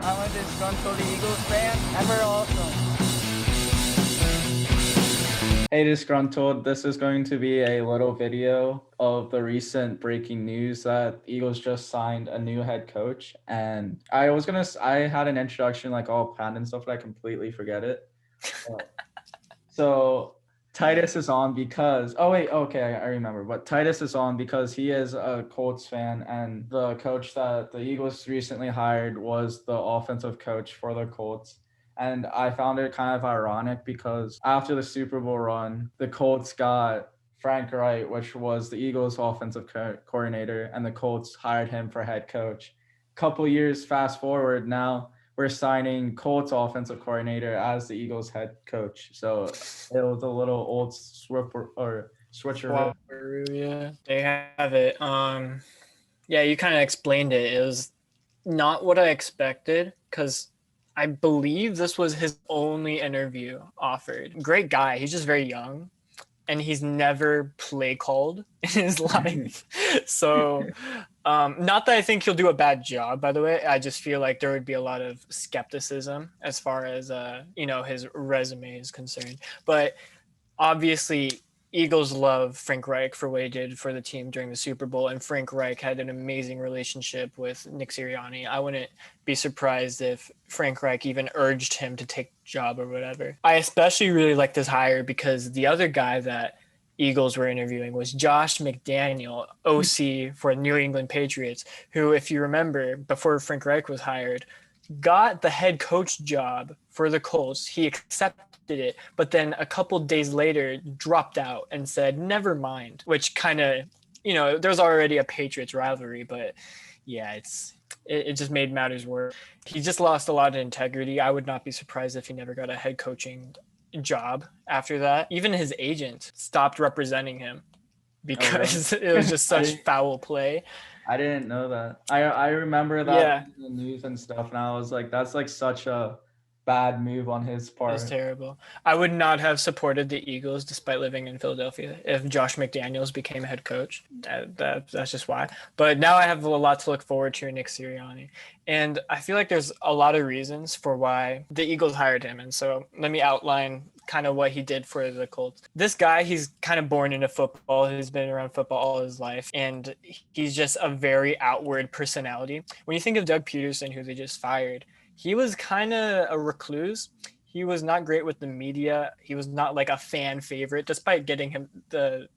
I'm a disgruntled Eagles fan, and we're awesome. Hey Disgruntled, this is going to be a little video of the recent breaking news that Eagles just signed a new head coach. And I had an introduction like all planned and stuff, but I completely forget it. So Titus is on because, I remember. But Titus is on because he is a Colts fan, and the coach that the Eagles recently hired was the offensive coach for the Colts. And I found it kind of ironic because after the Super Bowl run, the Colts got Frank Reich, which was the Eagles' offensive coordinator, and the Colts hired him for head coach. Couple years fast forward, now we're signing Colts offensive coordinator as the Eagles head coach. So it was a little old switcheroo. Yeah, they have it. Yeah, you kind of explained it. It was not what I expected because I believe this was his only interview offered. Great guy. He's just very young, and he's never play called in his life. So, not that I think he'll do a bad job, by the way. I just feel like there would be a lot of skepticism as far as his resume is concerned. But obviously, Eagles love Frank Reich for what he did for the team during the Super Bowl, and Frank Reich had an amazing relationship with Nick Sirianni. I wouldn't be surprised if Frank Reich even urged him to take the job or whatever. I especially really like this hire because the other guy that Eagles were interviewing was Josh McDaniel, OC for New England Patriots, who, if you remember, before Frank Reich was hired, got the head coach job for the Colts. He accepted it, but then a couple days later dropped out and said, never mind, which kind of, there's already a Patriots rivalry, but yeah, it just made matters worse. He just lost a lot of integrity. I would not be surprised if he never got a head coaching job after that. Even his agent stopped representing him because it was just such foul play. I didn't know that. I remember that in the news and stuff, and I was like, that's like such a bad move on his part. It was terrible. I would not have supported the Eagles despite living in Philadelphia if Josh McDaniels became a head coach. That's just why. But now I have a lot to look forward to in Nick Sirianni. And I feel like there's a lot of reasons for why the Eagles hired him. And so let me outline kind of what he did for the Colts. This guy, he's kind of born into football. He's been around football all his life. And he's just a very outward personality. When you think of Doug Peterson, who they just fired, he was kind of a recluse. He was not great with the media. He was not like a fan favorite, despite getting him the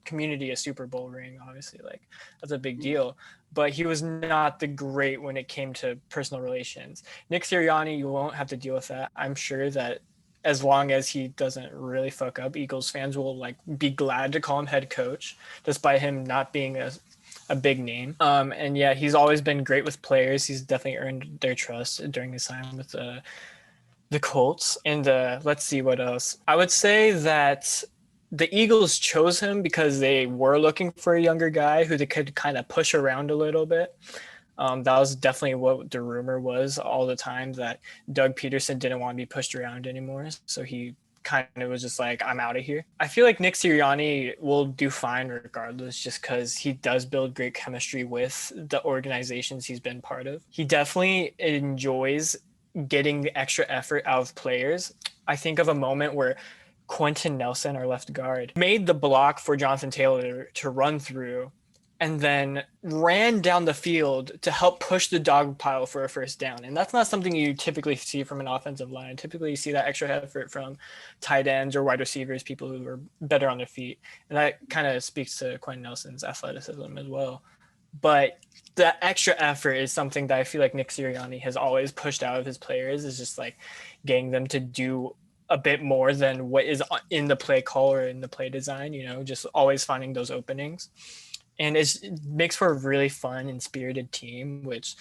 community a Super Bowl ring. Obviously, like that's a big deal. But he was not the great when it came to personal relations. Nick Sirianni, you won't have to deal with that. I'm sure that as long as he doesn't really fuck up, Eagles fans will like be glad to call him head coach, despite him not being a big name. And yeah, he's always been great with players. He's definitely earned their trust during his time with the Colts. And let's see what else. I would say that the Eagles chose him because they were looking for a younger guy who they could kind of push around a little bit. That was definitely what the rumor was all the time, that Doug Peterson didn't want to be pushed around anymore. So he kind of was just like, I'm out of here. I feel like Nick Sirianni will do fine regardless, just because he does build great chemistry with the organizations he's been part of. He definitely enjoys getting the extra effort out of players. I think of a moment where Quentin Nelson, our left guard, made the block for Jonathan Taylor to run through and then ran down the field to help push the dog pile for a first down. And that's not something you typically see from an offensive line. Typically, you see that extra effort from tight ends or wide receivers, people who are better on their feet. And that kind of speaks to Quentin Nelson's athleticism as well. But the extra effort is something that I feel like Nick Sirianni has always pushed out of his players, is just like getting them to do a bit more than what is in the play call or in the play design, just always finding those openings. And it makes for a really fun and spirited team, which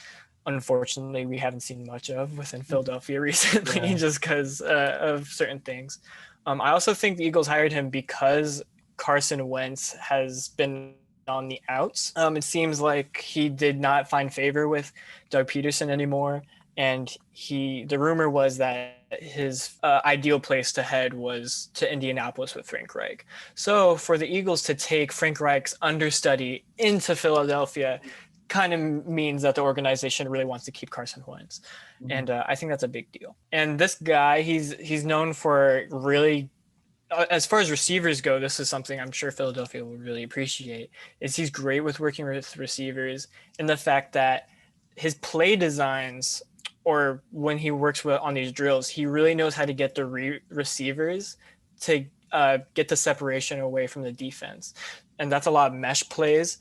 unfortunately we haven't seen much of within Philadelphia recently, just because of certain things. I also think the Eagles hired him because Carson Wentz has been on the outs. It seems like he did not find favor with Doug Peterson anymore. And the rumor was that his ideal place to head was to Indianapolis with Frank Reich. So for the Eagles to take Frank Reich's understudy into Philadelphia kind of means that the organization really wants to keep Carson Wentz. Mhm. And I think that's a big deal. And this guy, he's known for really, as far as receivers go, this is something I'm sure Philadelphia will really appreciate, is he's great with working with receivers, and the fact that his play designs, or when he works with on these drills, he really knows how to get the receivers to get the separation away from the defense. And that's a lot of mesh plays,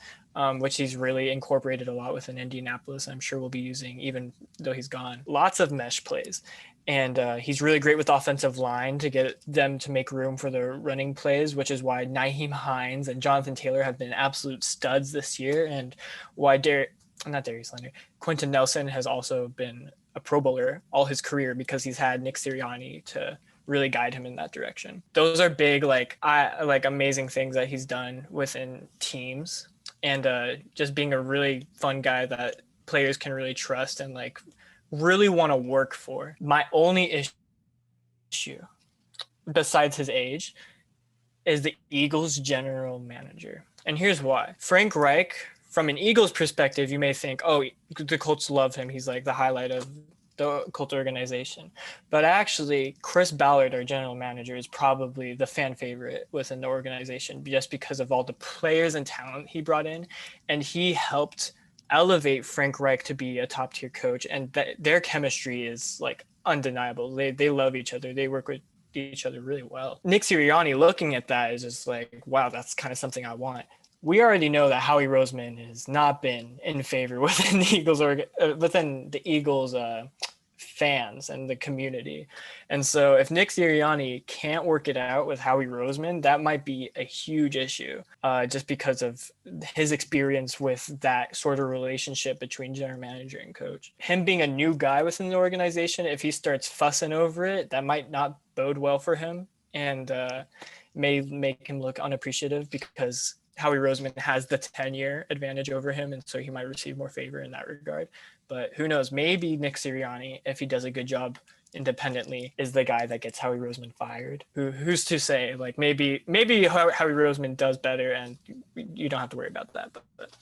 which he's really incorporated a lot with in Indianapolis. I'm sure we'll be using even though he's gone. Lots of mesh plays. And he's really great with offensive line to get them to make room for the running plays, which is why Nyheim Hines and Jonathan Taylor have been absolute studs this year, and why Darius Leonard, Quentin Nelson has also been a Pro Bowler all his career because he's had Nick Sirianni to really guide him in that direction. Those are big, like amazing things that he's done within teams, and just being a really fun guy that players can really trust and like really want to work for. My only issue, besides his age, is the Eagles general manager. And here's why. Frank Reich, from an Eagles perspective, you may think, oh, the Colts love him. He's like the highlight of the Colts organization. But actually, Chris Ballard, our general manager, is probably the fan favorite within the organization just because of all the players and talent he brought in. And he helped elevate Frank Reich to be a top tier coach. And their chemistry is like undeniable. They love each other. They work with each other really well. Nick Sirianni, looking at that, is just like, wow, that's kind of something I want. We already know that Howie Roseman has not been in favor within the Eagles fans and the community. And so if Nick Sirianni can't work it out with Howie Roseman, that might be a huge issue, just because of his experience with that sort of relationship between general manager and coach. Him being a new guy within the organization, if he starts fussing over it, that might not bode well for him, and may make him look unappreciative because Howie Roseman has the 10-year advantage over him, and so he might receive more favor in that regard. But who knows? Maybe Nick Sirianni, if he does a good job independently, is the guy that gets Howie Roseman fired. Who's to say? Like maybe Howie Roseman does better, and you don't have to worry about that. But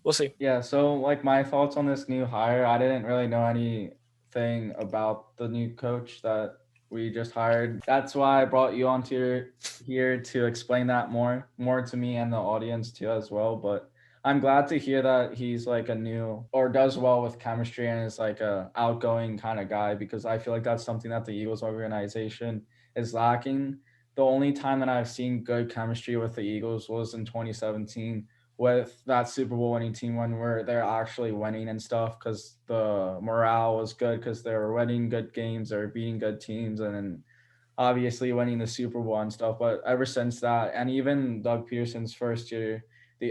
we'll see. Yeah. So like my thoughts on this new hire, I didn't really know anything about the new coach that we just hired. That's why I brought you on here to explain that more to me and the audience too as well. But I'm glad to hear that he's like a new or does well with chemistry and is like a outgoing kind of guy, because I feel like that's something that the Eagles organization is lacking. The only time that I've seen good chemistry with the Eagles was in 2017 with that Super Bowl winning team when they're actually winning and stuff, because the morale was good because they were winning good games or beating good teams, and then obviously winning the Super Bowl and stuff. But ever since that, and even Doug Peterson's first year,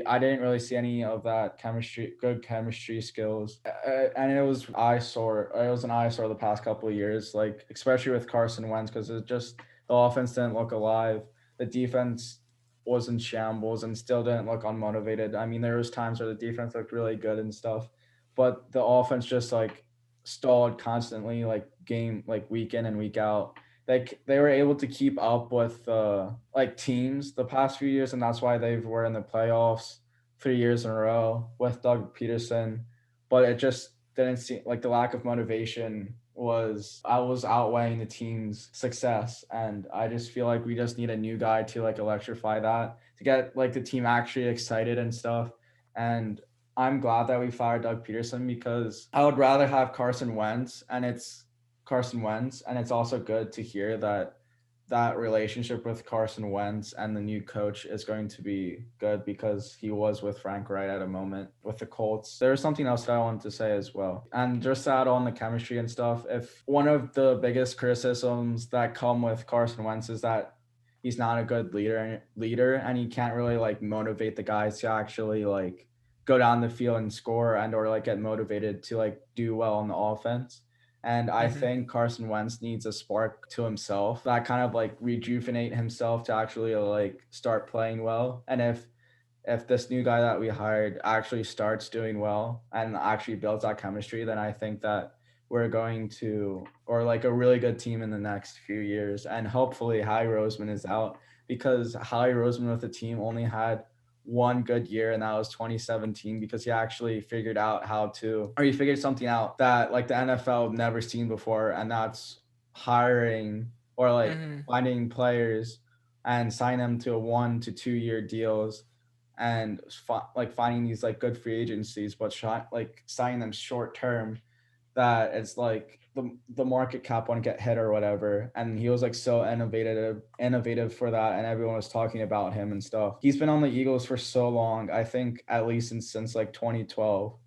I didn't really see any of that good chemistry skills, and it was eyesore. It was an eyesore the past couple of years, like especially with Carson Wentz, because it just the offense didn't look alive, the defense was in shambles and still didn't look unmotivated. I mean, there was times where the defense looked really good and stuff, but the offense just like stalled constantly, like week in and week out. They were able to keep up with like teams the past few years, and that's why they were in the playoffs 3 years in a row with Doug Peterson. But it just didn't seem like the lack of motivation was outweighing the team's success, and I just feel like we just need a new guy to like electrify that, to get like the team actually excited and stuff. And I'm glad that we fired Doug Peterson, because I would rather have Carson Wentz, and it's also good to hear that that relationship with Carson Wentz and the new coach is going to be good, because he was with Frank Reich at a moment with the Colts. There was something else that I wanted to say as well. And just to add on the chemistry and stuff, if one of the biggest criticisms that come with Carson Wentz is that he's not a good leader and he can't really like motivate the guys to actually like go down the field and score and or like get motivated to like do well on the offense. And I think Carson Wentz needs a spark to himself that kind of like rejuvenate himself to actually like start playing well. And if this new guy that we hired actually starts doing well and actually builds that chemistry, then I think that we're going to, or like a really good team in the next few years. And hopefully Howie Roseman is out, because Howie Roseman with the team only had one good year, and that was 2017, because he actually figured out he figured something out that like the NFL never seen before, and that's hiring or like finding players and sign them to 1 to 2 year deals, and like finding these like good free agencies, but like signing them short term, that it's like the market cap won't get hit or whatever. And he was like so innovative for that, and everyone was talking about him and stuff. He's been on the Eagles for so long, I think at least since like 2012,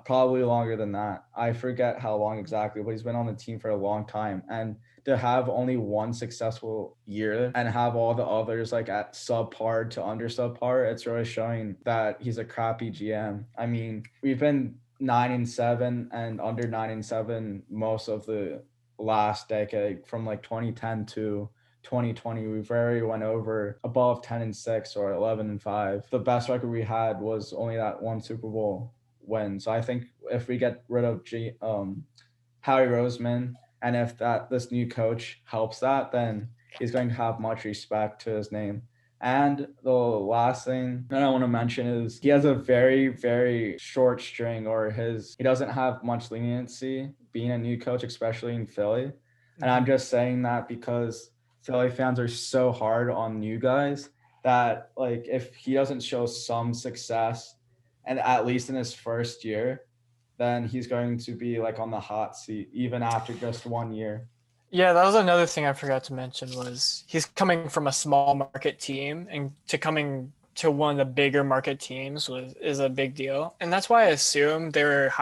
probably longer than that. I forget how long exactly, but he's been on the team for a long time. And to have only one successful year and have all the others like at subpar to under subpar, it's really showing that he's a crappy GM. I mean, we've been 9-7 and under 9-7 most of the last decade, from like 2010 to 2020. We very went over above 10-6 or 11-5. The best record we had was only that one Super Bowl win. So I think if we get rid of Howie Roseman, and if this new coach helps that, then he's going to have much respect to his name. And the last thing that I want to mention is he has a very, very short string, or he doesn't have much leniency being a new coach, especially in Philly. And I'm just saying that because Philly fans are so hard on new guys that like if he doesn't show some success, and at least in his first year, then he's going to be like on the hot seat even after just 1 year. Yeah, that was another thing I forgot to mention, was he's coming from a small market team, and coming to one of the bigger market teams is a big deal. And that's why I assume they were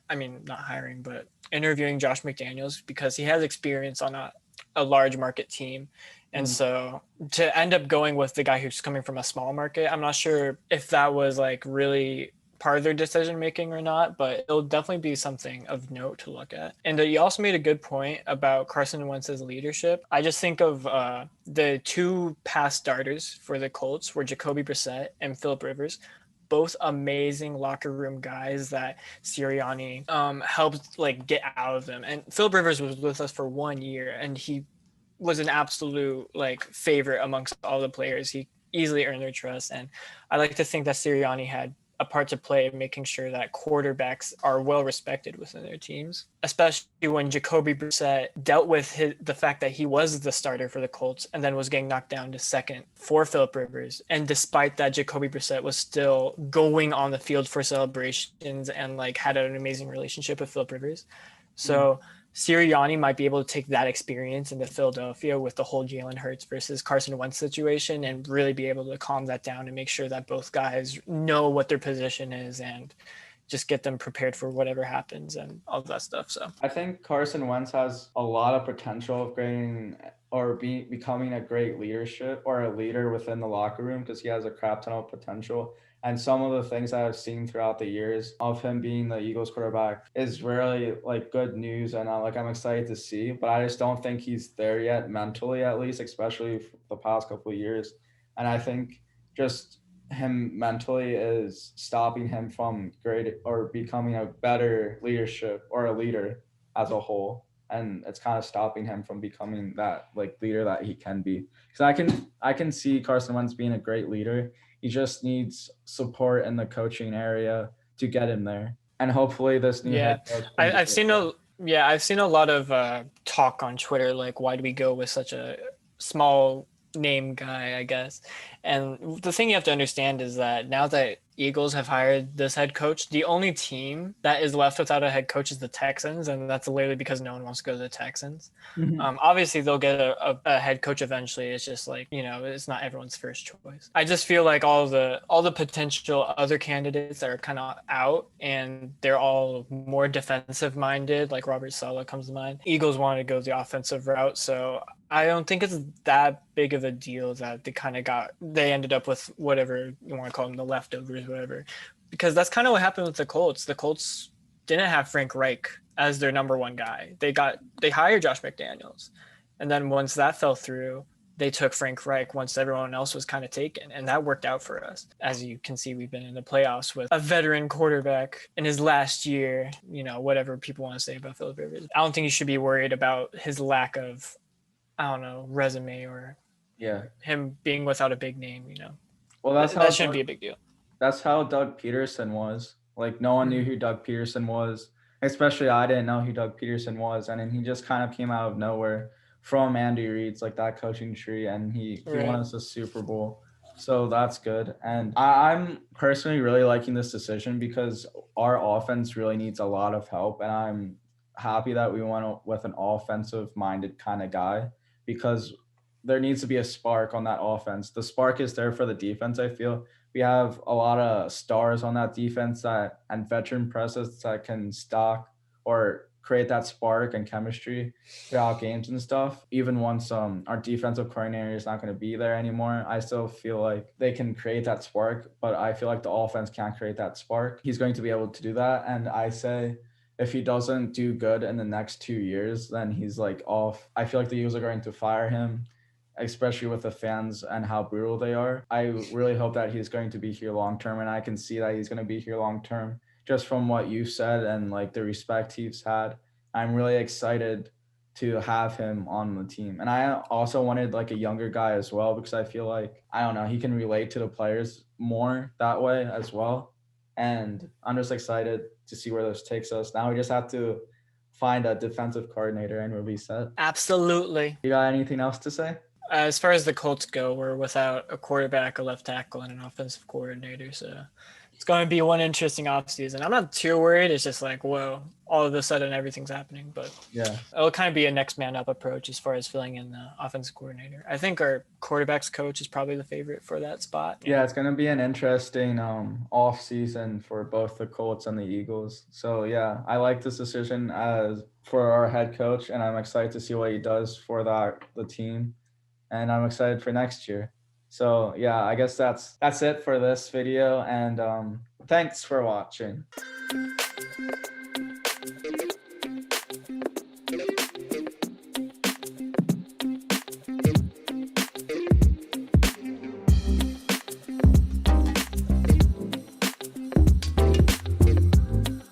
not hiring, but interviewing Josh McDaniels, because he has experience on a large market team. And so to end up going with the guy who's coming from a small market, I'm not sure if that was like really part of their decision making or not, but it'll definitely be something of note to look at. And you also made a good point about Carson Wentz's leadership. I just think of the two past starters for the Colts were Jacoby Brissett and Phillip Rivers, both amazing locker room guys that Sirianni helped like get out of them. And Phillip Rivers was with us for 1 year, and he was an absolute like favorite amongst all the players. He easily earned their trust, and I like to think that Sirianni had a part to play in making sure that quarterbacks are well respected within their teams, especially when Jacoby Brissett dealt with the fact that he was the starter for the Colts and then was getting knocked down to second for Phillip Rivers. And despite that, Jacoby Brissett was still going on the field for celebrations and like had an amazing relationship with Phillip Rivers. So Sirianni might be able to take that experience into Philadelphia with the whole Jalen Hurts versus Carson Wentz situation and really be able to calm that down and make sure that both guys know what their position is and just get them prepared for whatever happens and all that stuff. So I think Carson Wentz has a lot of potential of becoming a great leader within the locker room, because he has a crap ton of potential. And some of the things that I've seen throughout the years of him being the Eagles quarterback is really like good news, and I'm excited to see. But I just don't think he's there yet mentally, at least, especially for the past couple of years. And I think just him mentally is stopping him from becoming a better leadership or a leader as a whole. And it's kind of stopping him from becoming that like leader that he can be. Because I can see Carson Wentz being a great leader. He just needs support in the coaching area to get him there. And hopefully this new head coach. I've seen a lot of talk on Twitter, like, why do we go with such a small name guy, I guess. And the thing you have to understand is that now that Eagles have hired this head coach, the only team that is left without a head coach is the Texans, and that's literally because no one wants to go to the Texans. Obviously they'll get a head coach eventually. It's just like, it's not everyone's first choice. I just feel like all the potential other candidates are kind of out, and they're all more defensive minded, like Robert Saleh comes to mind. Eagles wanted to go the offensive route, so I don't think it's that big of a deal that they ended up with whatever you want to call them, the leftovers, whatever, because that's kind of what happened with the Colts. The Colts didn't have Frank Reich as their number one guy. They hired Josh McDaniels, and then once that fell through, they took Frank Reich once everyone else was kind of taken, and that worked out for us. As you can see, we've been in the playoffs with a veteran quarterback in his last year. Whatever people want to say about Phillip Rivers, I don't think you should be worried about his lack of, resume or him being without a big name. Well, that's how that shouldn't be a big deal. That's how Doug Peterson was. Like, no one knew who Doug Peterson was. Especially I didn't know who Doug Peterson was. And then he just kind of came out of nowhere from Andy Reid's like that coaching tree, and he won us a Super Bowl. So that's good. And I'm personally really liking this decision because our offense really needs a lot of help. And I'm happy that we went with an offensive minded kind of guy because there needs to be a spark on that offense. The spark is there for the defense, I feel. We have a lot of stars on that defense and veteran presence that can stock or create that spark and chemistry throughout games and stuff. Even once our defensive coordinator is not going to be there anymore, I still feel like they can create that spark, but I feel like the offense can't create that spark. He's going to be able to do that. And I say if he doesn't do good in the next 2 years, then he's like off. I feel like the Eagles are going to fire him, especially with the fans and how brutal they are. I really hope that he's going to be here long term, and I can see that he's going to be here long term just from what you said and like the respect he's had. I'm really excited to have him on the team. And I also wanted like a younger guy as well because I feel like, I don't know, he can relate to the players more that way as well. And I'm just excited to see where this takes us. Now we just have to find a defensive coordinator and we'll be set. Absolutely. You got anything else to say? As far as the Colts go, we're without a quarterback, a left tackle, and an offensive coordinator. So it's going to be one interesting offseason. I'm not too worried. It's just like, whoa, all of a sudden everything's happening. But yeah, it'll kind of be a next man up approach as far as filling in the offensive coordinator. I think our quarterbacks coach is probably the favorite for that spot. Yeah, it's going to be an interesting off season for both the Colts and the Eagles. So yeah, I like this decision as for our head coach, and I'm excited to see what he does for the team. And I'm excited for next year. So yeah, I guess that's it for this video, and thanks for watching.